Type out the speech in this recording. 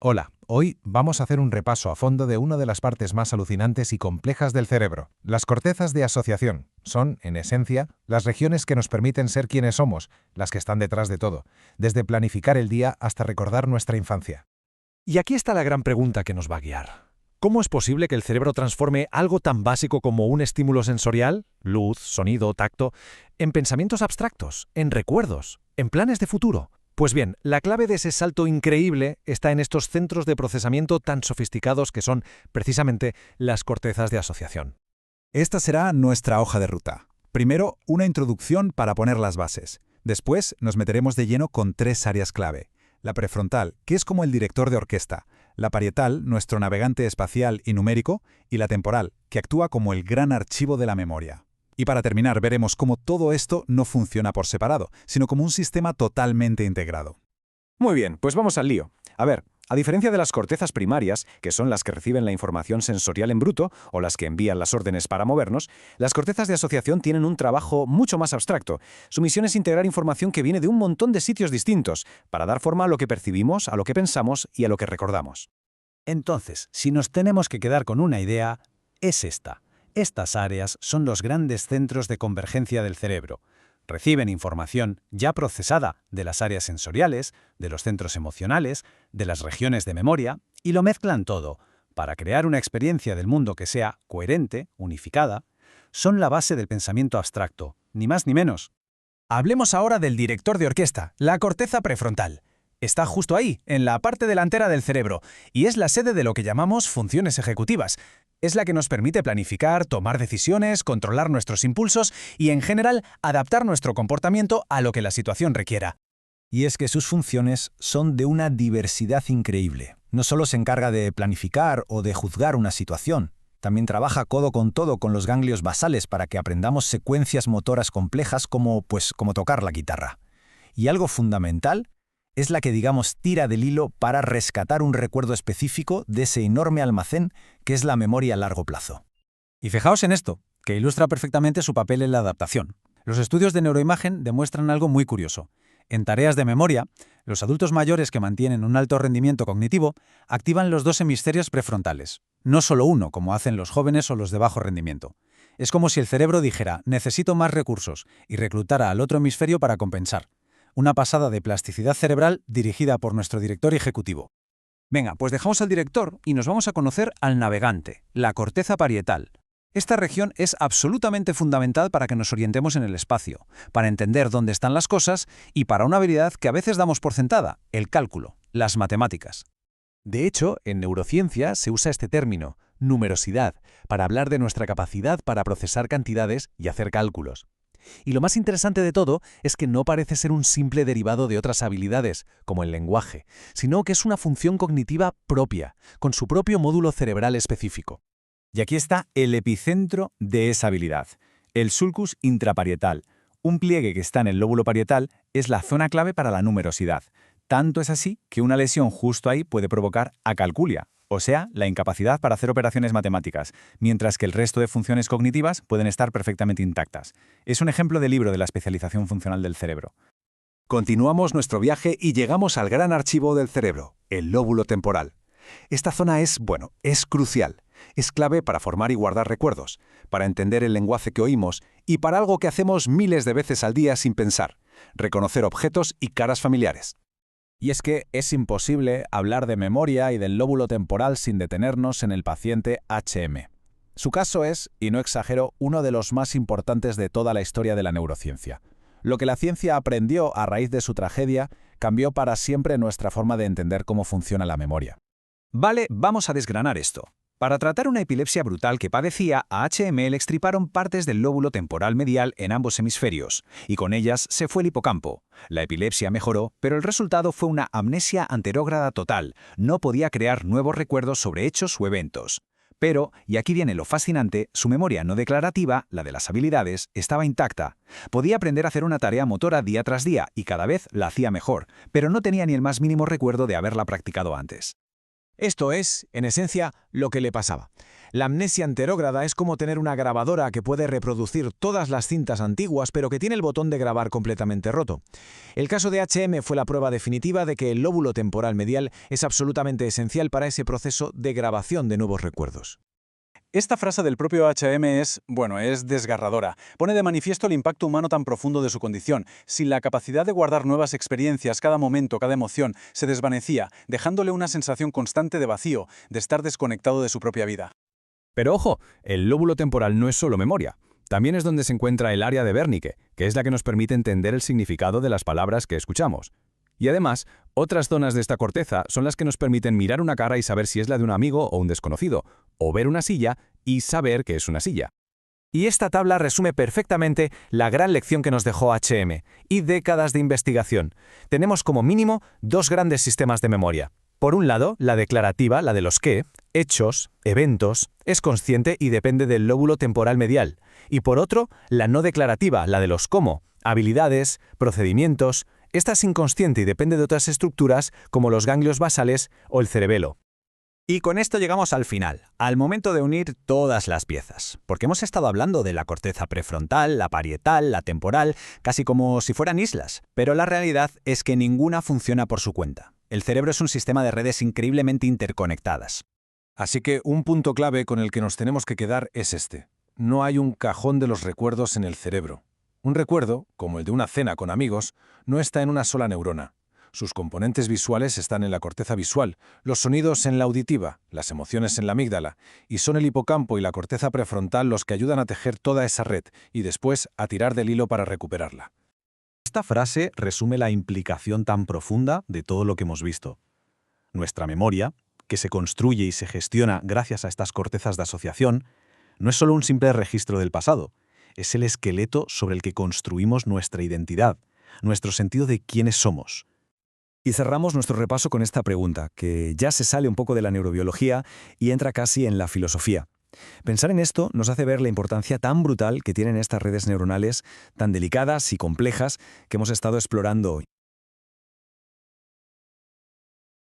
Hola, hoy vamos a hacer un repaso a fondo de una de las partes más alucinantes y complejas del cerebro, las cortezas de asociación. Son, en esencia, las regiones que nos permiten ser quienes somos, las que están detrás de todo, desde planificar el día hasta recordar nuestra infancia. Y aquí está la gran pregunta que nos va a guiar. ¿Cómo es posible que el cerebro transforme algo tan básico como un estímulo sensorial, luz, sonido, tacto, en pensamientos abstractos, en recuerdos, en planes de futuro? Pues bien, la clave de ese salto increíble está en estos centros de procesamiento tan sofisticados que son, precisamente, las cortezas de asociación. Esta será nuestra hoja de ruta. Primero, una introducción para poner las bases. Después, nos meteremos de lleno con tres áreas clave. La prefrontal, que es como el director de orquesta. La parietal, nuestro navegante espacial y numérico. Y la temporal, que actúa como el gran archivo de la memoria. Y para terminar, veremos cómo todo esto no funciona por separado, sino como un sistema totalmente integrado. Muy bien, pues vamos al lío. A ver, a diferencia de las cortezas primarias, que son las que reciben la información sensorial en bruto, o las que envían las órdenes para movernos, las cortezas de asociación tienen un trabajo mucho más abstracto. Su misión es integrar información que viene de un montón de sitios distintos, para dar forma a lo que percibimos, a lo que pensamos y a lo que recordamos. Entonces, si nos tenemos que quedar con una idea, es esta. Estas áreas son los grandes centros de convergencia del cerebro. Reciben información ya procesada de las áreas sensoriales, de los centros emocionales, de las regiones de memoria, y lo mezclan todo para crear una experiencia del mundo que sea coherente, unificada. Son la base del pensamiento abstracto, ni más ni menos. Hablemos ahora del director de orquesta, la corteza prefrontal. Está justo ahí, en la parte delantera del cerebro, y es la sede de lo que llamamos funciones ejecutivas. Es la que nos permite planificar, tomar decisiones, controlar nuestros impulsos y, en general, adaptar nuestro comportamiento a lo que la situación requiera. Y es que sus funciones son de una diversidad increíble. No solo se encarga de planificar o de juzgar una situación, también trabaja codo con los ganglios basales para que aprendamos secuencias motoras complejas como tocar la guitarra. Y algo fundamental es la que, tira del hilo para rescatar un recuerdo específico de ese enorme almacén que es la memoria a largo plazo. Y fijaos en esto, que ilustra perfectamente su papel en la adaptación. Los estudios de neuroimagen demuestran algo muy curioso. En tareas de memoria, los adultos mayores que mantienen un alto rendimiento cognitivo activan los dos hemisferios prefrontales, no solo uno, como hacen los jóvenes o los de bajo rendimiento. Es como si el cerebro dijera, necesito más recursos, y reclutara al otro hemisferio para compensar. Una pasada de plasticidad cerebral dirigida por nuestro director ejecutivo. Venga, pues dejamos al director y nos vamos a conocer al navegante, la corteza parietal. Esta región es absolutamente fundamental para que nos orientemos en el espacio, para entender dónde están las cosas y para una habilidad que a veces damos por sentada, el cálculo, las matemáticas. De hecho, en neurociencia se usa este término, numerosidad, para hablar de nuestra capacidad para procesar cantidades y hacer cálculos. Y lo más interesante de todo es que no parece ser un simple derivado de otras habilidades, como el lenguaje, sino que es una función cognitiva propia, con su propio módulo cerebral específico. Y aquí está el epicentro de esa habilidad, el sulcus intraparietal. Un pliegue que está en el lóbulo parietal es la zona clave para la numerosidad. Tanto es así que una lesión justo ahí puede provocar acalculia, o sea, la incapacidad para hacer operaciones matemáticas, mientras que el resto de funciones cognitivas pueden estar perfectamente intactas. Es un ejemplo de libro de la especialización funcional del cerebro. Continuamos nuestro viaje y llegamos al gran archivo del cerebro, el lóbulo temporal. Esta zona es crucial. Es clave para formar y guardar recuerdos, para entender el lenguaje que oímos y para algo que hacemos miles de veces al día sin pensar, reconocer objetos y caras familiares. Y es que es imposible hablar de memoria y del lóbulo temporal sin detenernos en el paciente HM. Su caso es, y no exagero, uno de los más importantes de toda la historia de la neurociencia. Lo que la ciencia aprendió a raíz de su tragedia cambió para siempre nuestra forma de entender cómo funciona la memoria. Vale, vamos a desgranar esto. Para tratar una epilepsia brutal que padecía, a HM le extirparon partes del lóbulo temporal medial en ambos hemisferios, y con ellas se fue el hipocampo. La epilepsia mejoró, pero el resultado fue una amnesia anterógrada total. No podía crear nuevos recuerdos sobre hechos o eventos. Pero, y aquí viene lo fascinante, su memoria no declarativa, la de las habilidades, estaba intacta. Podía aprender a hacer una tarea motora día tras día y cada vez la hacía mejor, pero no tenía ni el más mínimo recuerdo de haberla practicado antes. Esto es, en esencia, lo que le pasaba. La amnesia anterógrada es como tener una grabadora que puede reproducir todas las cintas antiguas, pero que tiene el botón de grabar completamente roto. El caso de HM fue la prueba definitiva de que el lóbulo temporal medial es absolutamente esencial para ese proceso de grabación de nuevos recuerdos. Esta frase del propio HM es desgarradora. Pone de manifiesto el impacto humano tan profundo de su condición. Sin la capacidad de guardar nuevas experiencias, cada momento, cada emoción, se desvanecía, dejándole una sensación constante de vacío, de estar desconectado de su propia vida. Pero ojo, el lóbulo temporal no es solo memoria. También es donde se encuentra el área de Wernicke, que es la que nos permite entender el significado de las palabras que escuchamos. Y además, otras zonas de esta corteza son las que nos permiten mirar una cara y saber si es la de un amigo o un desconocido, o ver una silla y saber que es una silla. Y esta tabla resume perfectamente la gran lección que nos dejó HM y décadas de investigación. Tenemos como mínimo dos grandes sistemas de memoria. Por un lado, la declarativa, la de los qué, hechos, eventos, es consciente y depende del lóbulo temporal medial. Y por otro, la no declarativa, la de los cómo, habilidades, procedimientos. Esta es inconsciente y depende de otras estructuras como los ganglios basales o el cerebelo. Y con esto llegamos al final, al momento de unir todas las piezas, porque hemos estado hablando de la corteza prefrontal, la parietal, la temporal, casi como si fueran islas, pero la realidad es que ninguna funciona por su cuenta. El cerebro es un sistema de redes increíblemente interconectadas. Así que un punto clave con el que nos tenemos que quedar es este. No hay un cajón de los recuerdos en el cerebro. Un recuerdo, como el de una cena con amigos, no está en una sola neurona. Sus componentes visuales están en la corteza visual, los sonidos en la auditiva, las emociones en la amígdala, y son el hipocampo y la corteza prefrontal los que ayudan a tejer toda esa red y después a tirar del hilo para recuperarla. Esta frase resume la implicación tan profunda de todo lo que hemos visto. Nuestra memoria, que se construye y se gestiona gracias a estas cortezas de asociación, no es solo un simple registro del pasado, es el esqueleto sobre el que construimos nuestra identidad, nuestro sentido de quiénes somos. Y cerramos nuestro repaso con esta pregunta, que ya se sale un poco de la neurobiología y entra casi en la filosofía. Pensar en esto nos hace ver la importancia tan brutal que tienen estas redes neuronales tan delicadas y complejas que hemos estado explorando hoy.